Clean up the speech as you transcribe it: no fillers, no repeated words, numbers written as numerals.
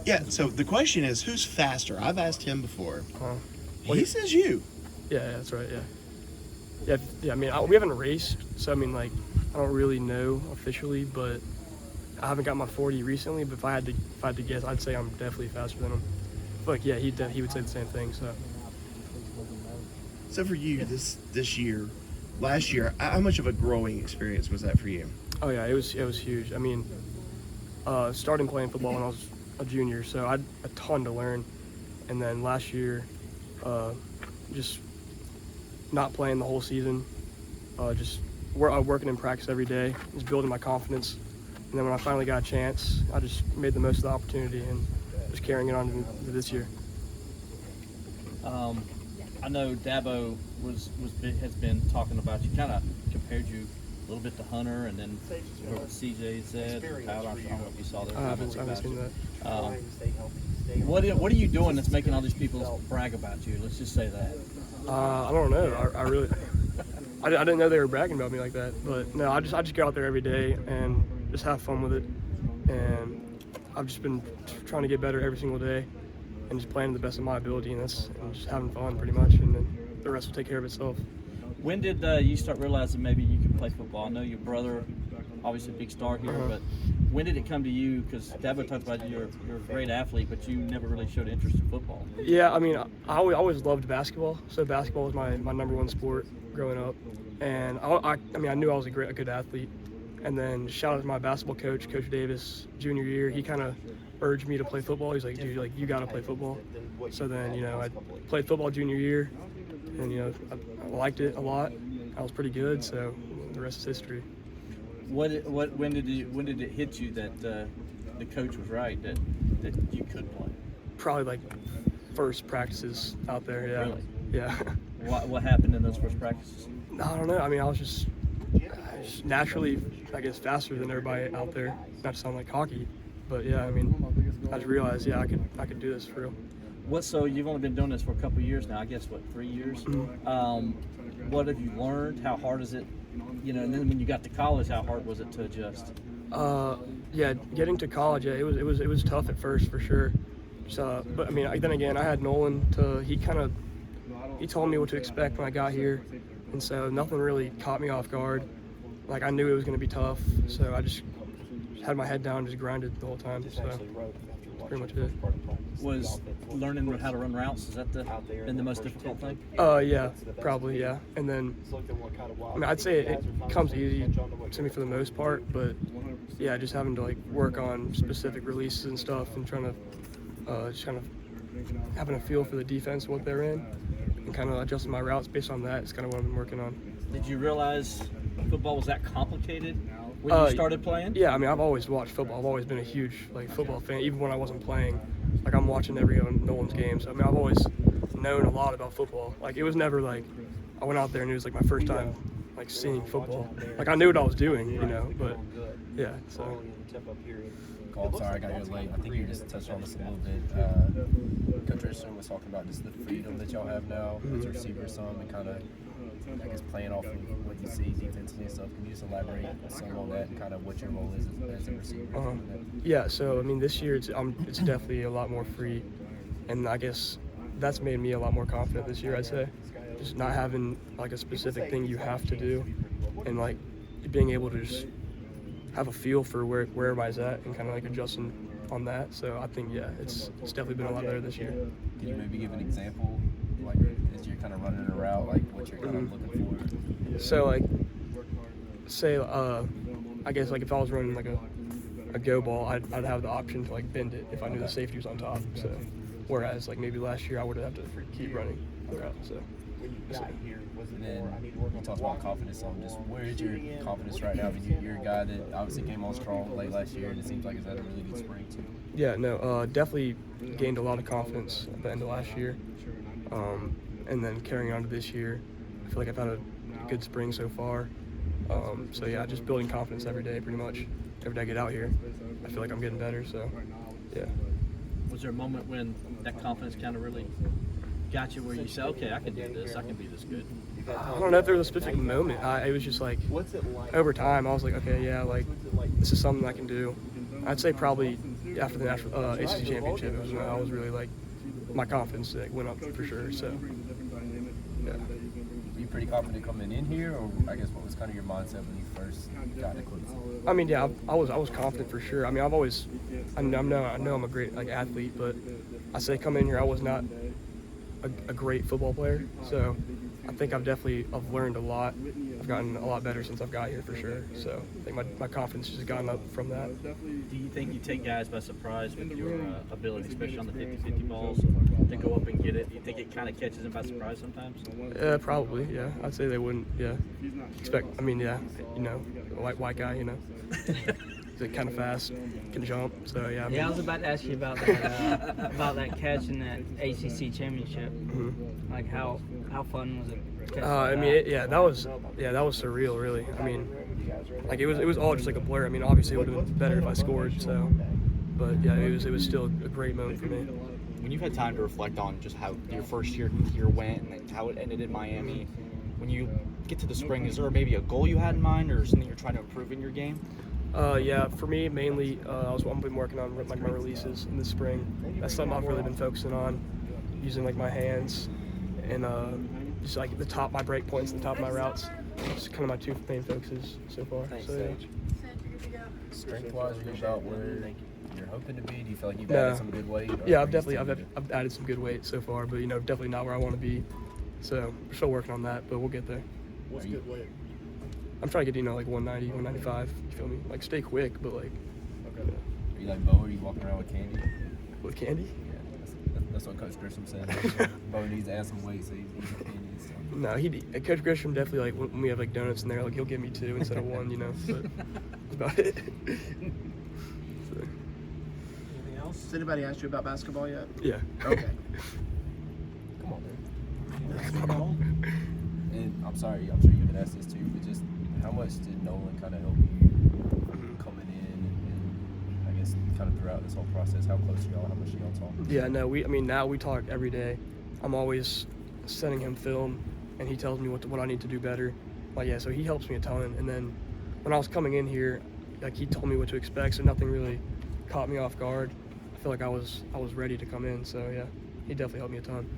Yeah, so the question is, who's faster? I've asked him before. Well, Says you. Yeah, that's right. Yeah. I mean, we haven't raced, so I mean, like, I don't really know officially, but I haven't got my 40 recently. But if I had to guess, I'd say I'm definitely faster than him. But like, yeah, he would say the same thing. So for you, this year, last year, how much of a growing experience was that for you? Oh yeah, it was huge. I mean, starting playing football when I was a junior, so I had a ton to learn. And then last year, just not playing the whole season, just working in practice every day, just building my confidence. And then when I finally got a chance, I just made the most of the opportunity and just carrying it on to this year. I know Dabo has been talking about you, kind of compared you a little bit to Hunter, and then what CJ said. I don't know if you saw that. I haven't seen that. What are you doing that's making all these people brag about you? Let's just say that. I don't know. I really, I didn't know they were bragging about me like that. But no, I just go out there every day and just have fun with it. And I've just been trying to get better every single day, and just playing to the best of my ability, and just having fun pretty much, and then the rest will take care of itself. When did you start realizing maybe you could play football? I know your brother, obviously a big star here, but when did it come to you? Because Dabo talked about you're a great athlete, but you never really showed interest in football. Yeah, I mean, I always loved basketball, so basketball was my number one sport growing up, and I mean, I knew I was a good athlete. And then shout out to my basketball coach, Coach Davis, junior year. He kind of urged me to play football. He's like, dude, like, you got to play football. So then, I played football junior year, and, I liked it a lot. I was pretty good, so the rest is history. When did it hit you that the coach was right, that you could play? Probably like first practices out there, yeah. Really? Yeah. What happened in those first practices? I don't know. I mean, I was just naturally, I guess, faster than everybody out there. Not to sound like cocky, but yeah, I mean, I just realized, yeah, I could do this for real. So you've only been doing this for a couple of years now, I guess, 3 years? Mm-hmm. What have you learned? How hard is it? And then when you got to college, how hard was it to adjust? Yeah, getting to college, yeah, it was tough at first for sure. So, but I mean, then again, I had Nolan he told me what to expect when I got here, and so nothing really caught me off guard. Like, I knew it was going to be tough, so I just had my head down and just grinded the whole time. So that's pretty much it. Was learning how to run routes, is that been the most difficult thing? Yeah, probably, yeah. And then, I mean, I'd say it comes easy to me for the most part, but yeah, just having to like work on specific releases and stuff, and trying to just kind of having a feel for the defense, what they're in, and kind of adjusting my routes based on that is kind of what I've been working on. Did you realize football was that complicated when you started playing? Yeah, I mean, I've always watched football. I've always been a huge football fan, even when I wasn't playing. Like, I'm watching every Nolan's game. So I mean, I've always known a lot about football. Like, it was never like I went out there and it was like my first time like seeing football. Like, I knew what I was doing, but yeah. So. Oh, I'm sorry I got here late. I think you just touched on this a little bit. Coach Richardson was talking about just the freedom that y'all have now as a receiver, and kind of, I guess, playing off of what you see defensively and stuff. Can you just elaborate some on that and kind of what your role is as a receiver? Yeah, so I mean, this year it's definitely a lot more free, and I guess that's made me a lot more confident this year. I'd say just not having like a specific thing you have to do, and like being able to just have a feel for where everybody's at and kind of like adjusting on that. So I think, yeah, it's definitely been a lot better this year. Can you maybe give an example, like as you're kind of running a route, like what you're kind of looking for? So like, say, I guess like if I was running like a go ball, I'd have the option to like bend it if I knew the safety was on top. So whereas like maybe last year I would have to keep running the route. So. And then you talked about confidence. Just where is your confidence right now? I mean, you're a guy that obviously came on strong late last year, and it seems like it's had a really good spring too. Yeah, no, definitely gained a lot of confidence at the end of last year, and then carrying on to this year. I feel like I've had a good spring so far. So yeah, just building confidence every day, pretty much. Every day I get out here, I feel like I'm getting better. So yeah. Was there a moment when that confidence kind of really got you where you said, okay, I can do this, I can be this good? I don't know if there was a specific moment. It was just like over time I was like, okay, yeah, like this is something I can do. I'd say probably after the ACC Championship, it was when I was really like, my confidence went up for sure. So, yeah. Were you pretty confident coming in here, or I guess what was kind of your mindset when you first got to Clemson? I mean, yeah, I was confident for sure. I mean, I know I'm a great like athlete, but I say coming in here, I was not a great football player. So I think I've learned a lot. I've gotten a lot better since I've got here for sure. So I think my confidence has gone up from that. Do you think you take guys by surprise with your ability, especially on the 50-50 balls, to go up and get it? Do you think it kind of catches them by surprise sometimes? Probably, yeah. I'd say they wouldn't, yeah. I mean, yeah, you know, white guy, you know. He's kind of fast, can jump, so yeah. Yeah, I was about to ask you about that catch in that ACC Championship. Mm-hmm. Like how fun was it? I mean, that was surreal, really. I mean, like it was all just like a blur. I mean, obviously it would have been better if I scored. So, but yeah, it was still a great moment for me. When you've had time to reflect on just how your first year went and then how it ended in Miami, when you get to the spring, is there maybe a goal you had in mind or something you're trying to improve in your game? Yeah, for me mainly, I've been working on like my releases in the spring. That's something I've really been focusing on, using like my hands and just like my break points, the top of my routes. It's kind of my two main focuses so far. So, yeah. Strength-wise, are you about where you're hoping to be? Do you feel like you've added some good weight? Yeah, I've added some good weight so far, but you know, definitely not where I want to be. So we're still working on that, but we'll get there. What's good weight? I'm trying to get, you know, like 190, 195. You feel me? Like stay quick, but like. Okay. Are you like Bo? Are you walking around with candy? With candy? Yeah, that's what Coach Grisham said. Bo needs to add some weight, so he's eating candy and stuff. No, Coach Grisham definitely, like when we have like donuts in there, like he'll give me 2 instead of 1, you know. But that's about it. So. Anything else? Has anybody asked you about basketball yet? Yeah. Okay. Come on, man. And I'm sure you can ask this too, but just how much did Nolan kind of help you coming in and I guess kind of throughout this whole process? How close are y'all? How much do y'all talk? Yeah, no, now we talk every day. I'm always sending him film, and he tells me what I need to do better. Like, yeah, so he helps me a ton. And then when I was coming in here, like he told me what to expect, so nothing really caught me off guard. I feel like I was ready to come in, so yeah, he definitely helped me a ton.